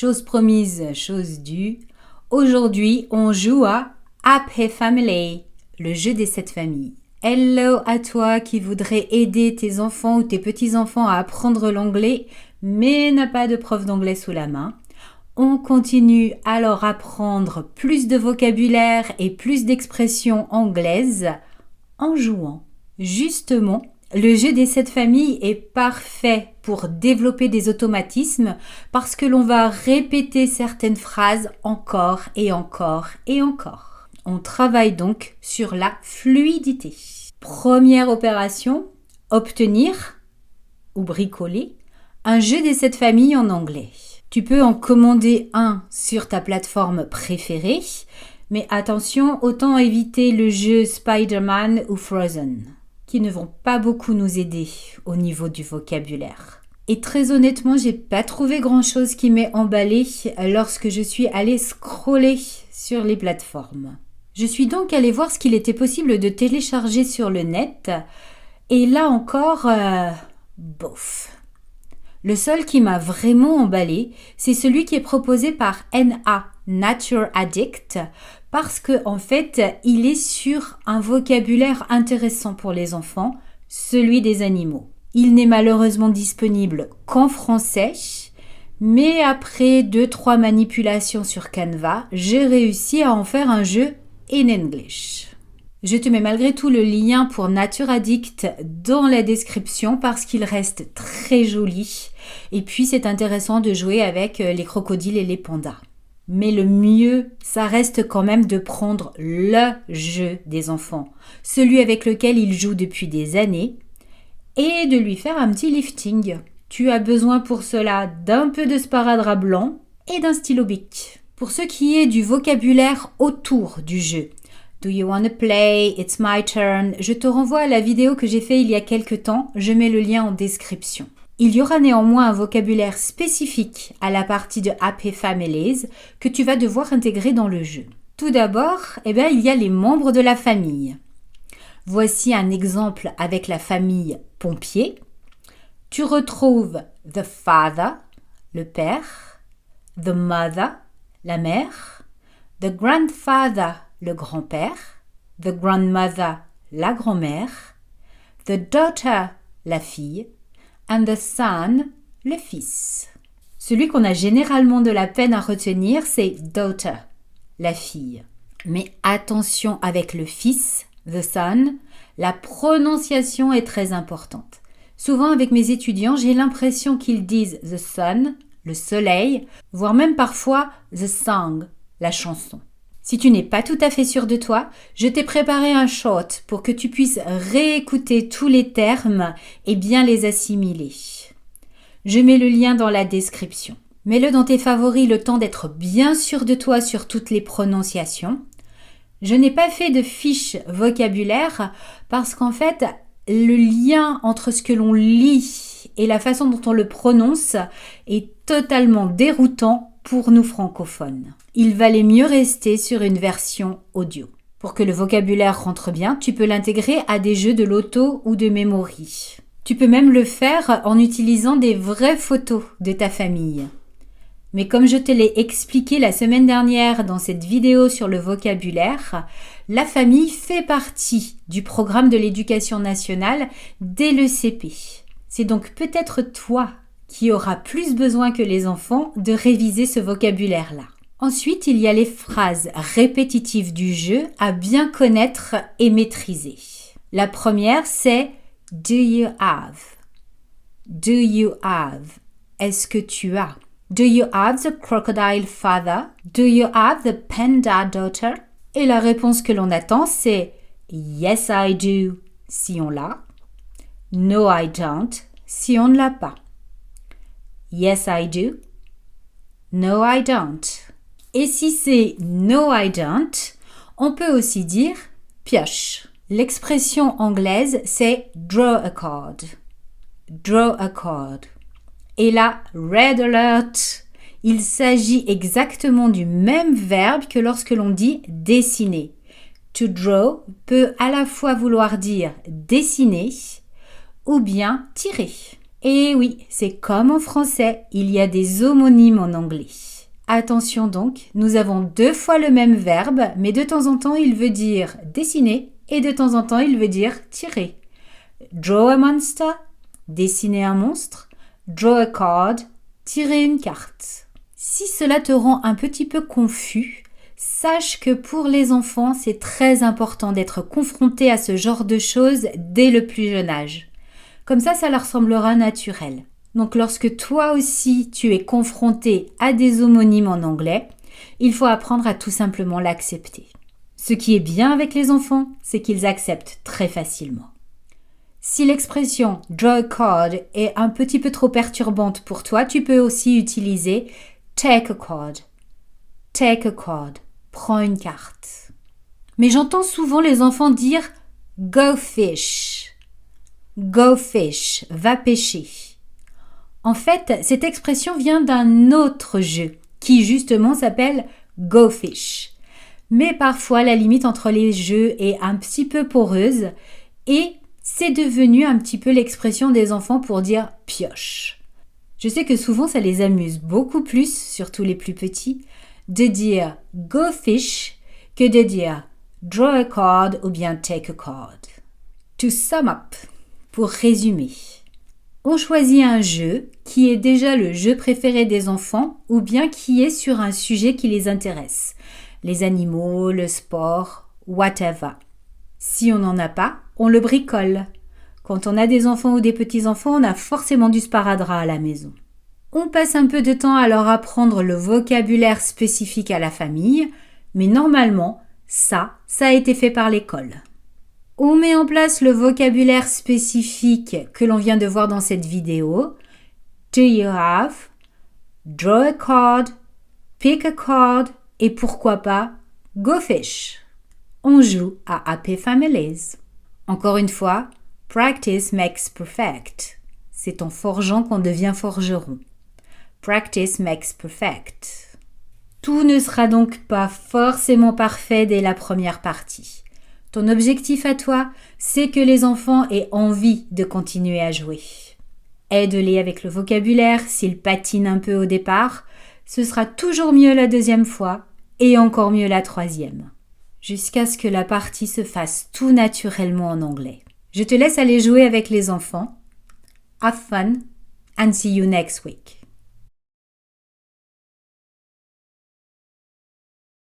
Chose promise, chose due. Aujourd'hui, on joue à Happy Family, le jeu des 7 familles. Hello à toi qui voudrais aider tes enfants ou tes petits-enfants à apprendre l'anglais, mais n'a pas de prof d'anglais sous la main. On continue à leur apprendre plus de vocabulaire et plus d'expressions anglaises en jouant. Justement, le jeu des 7 familles est parfait pour développer des automatismes parce que l'on va répéter certaines phrases encore et encore et encore. On travaille donc sur la fluidité. Première opération, obtenir ou bricoler un jeu des 7 familles en anglais. Tu peux en commander un sur ta plateforme préférée, mais attention, autant éviter le jeu Spider-Man ou Frozen, qui ne vont pas beaucoup nous aider au niveau du vocabulaire. Et très honnêtement, j'ai pas trouvé grand-chose qui m'ait emballé lorsque je suis allée scroller sur les plateformes. Je suis donc allée voir ce qu'il était possible de télécharger sur le net, et là encore, bof. Le seul qui m'a vraiment emballé, c'est celui qui est proposé par NA, Nature Addict, parce que en fait, il est sur un vocabulaire intéressant pour les enfants, celui des animaux. Il n'est malheureusement disponible qu'en français, mais après 2-3 manipulations sur Canva, j'ai réussi à en faire un jeu in English. Je te mets malgré tout le lien pour Nature Addict dans la description parce qu'il reste très joli. Et puis c'est intéressant de jouer avec les crocodiles et les pandas. Mais le mieux, ça reste quand même de prendre le jeu des enfants, celui avec lequel ils jouent depuis des années, et de lui faire un petit lifting. Tu as besoin pour cela d'un peu de sparadrap blanc et d'un stylo bic. Pour ce qui est du vocabulaire autour du jeu, Do you want to play? It's my turn. Je te renvoie à la vidéo que j'ai fait il y a quelques temps. Je mets le lien en description. Il y aura néanmoins un vocabulaire spécifique à la partie de Happy Families que tu vas devoir intégrer dans le jeu. Tout d'abord, il y a les membres de la famille. Voici un exemple avec la famille Pompier. Tu retrouves the father, le père, the mother, la mère, the grandfather, le grand-père, the grandmother, la grand-mère, the daughter, la fille, and the son, le fils. Celui qu'on a généralement de la peine à retenir, c'est daughter, la fille. Mais attention avec le fils, the son, la prononciation est très importante. Souvent avec mes étudiants, j'ai l'impression qu'ils disent the sun, le soleil, voire même parfois the song, la chanson. Si tu n'es pas tout à fait sûr de toi, je t'ai préparé un short pour que tu puisses réécouter tous les termes et bien les assimiler. Je mets le lien dans la description. Mets-le dans tes favoris le temps d'être bien sûr de toi sur toutes les prononciations. Je n'ai pas fait de fiche vocabulaire parce qu'en fait, le lien entre ce que l'on lit et la façon dont on le prononce est totalement déroutant pour nous francophones. Il valait mieux rester sur une version audio. Pour que le vocabulaire rentre bien, tu peux l'intégrer à des jeux de loto ou de memory. Tu peux même le faire en utilisant des vraies photos de ta famille. Mais comme je te l'ai expliqué la semaine dernière dans cette vidéo sur le vocabulaire, la famille fait partie du programme de l'éducation nationale dès le CP. C'est donc peut-être toi qui aura plus besoin que les enfants de réviser ce vocabulaire-là. Ensuite, il y a les phrases répétitives du jeu à bien connaître et maîtriser. La première, c'est « Do you have ?» Do you have? Est-ce que tu as? Do you have the crocodile father? Do you have the panda daughter? Et la réponse que l'on attend, c'est « Yes, I do » si on l'a. « No, I don't » si on ne l'a pas. Yes, I do. No, I don't. Et si c'est no, I don't, on peut aussi dire pioche. L'expression anglaise, c'est draw a card. Draw a card. Et là, red alert. Il s'agit exactement du même verbe que lorsque l'on dit dessiner. To draw peut à la fois vouloir dire dessiner ou bien tirer. Et oui, c'est comme en français, il y a des homonymes en anglais. Attention donc, nous avons 2 fois le même verbe, mais de temps en temps il veut dire dessiner et de temps en temps il veut dire tirer. Draw a monster, dessiner un monstre. Draw a card, tirer une carte. Si cela te rend un petit peu confus, sache que pour les enfants, c'est très important d'être confronté à ce genre de choses dès le plus jeune âge. Comme ça leur semblera naturel. Donc lorsque toi aussi tu es confronté à des homonymes en anglais, il faut apprendre à tout simplement l'accepter. Ce qui est bien avec les enfants, c'est qu'ils acceptent très facilement. Si l'expression draw a card est un petit peu trop perturbante pour toi, tu peux aussi utiliser take a card. Take a card. Prends une carte. Mais j'entends souvent les enfants dire go fish. Go fish, va pêcher. En fait, cette expression vient d'un autre jeu qui justement s'appelle Go Fish. Mais parfois, la limite entre les jeux est un petit peu poreuse et c'est devenu un petit peu l'expression des enfants pour dire pioche. Je sais que souvent ça les amuse beaucoup plus, surtout les plus petits, de dire Go Fish que de dire Draw a card ou bien Take a card. To sum up, pour résumer. On choisit un jeu qui est déjà le jeu préféré des enfants ou bien qui est sur un sujet qui les intéresse. Les animaux, le sport, whatever. Si on n'en a pas, on le bricole. Quand on a des enfants ou des petits-enfants, on a forcément du sparadrap à la maison. On passe un peu de temps à leur apprendre le vocabulaire spécifique à la famille, mais normalement, ça a été fait par l'école. On met en place le vocabulaire spécifique que l'on vient de voir dans cette vidéo. Do you have? Draw a card. Pick a card. Et pourquoi pas, go fish. On joue à Happy Families. Encore une fois, practice makes perfect. C'est en forgeant qu'on devient forgeron. Practice makes perfect. Tout ne sera donc pas forcément parfait dès la première partie. Ton objectif à toi, c'est que les enfants aient envie de continuer à jouer. Aide-les avec le vocabulaire, s'ils patinent un peu au départ, ce sera toujours mieux la 2e fois et encore mieux la 3e, jusqu'à ce que la partie se fasse tout naturellement en anglais. Je te laisse aller jouer avec les enfants. Have fun and see you next week.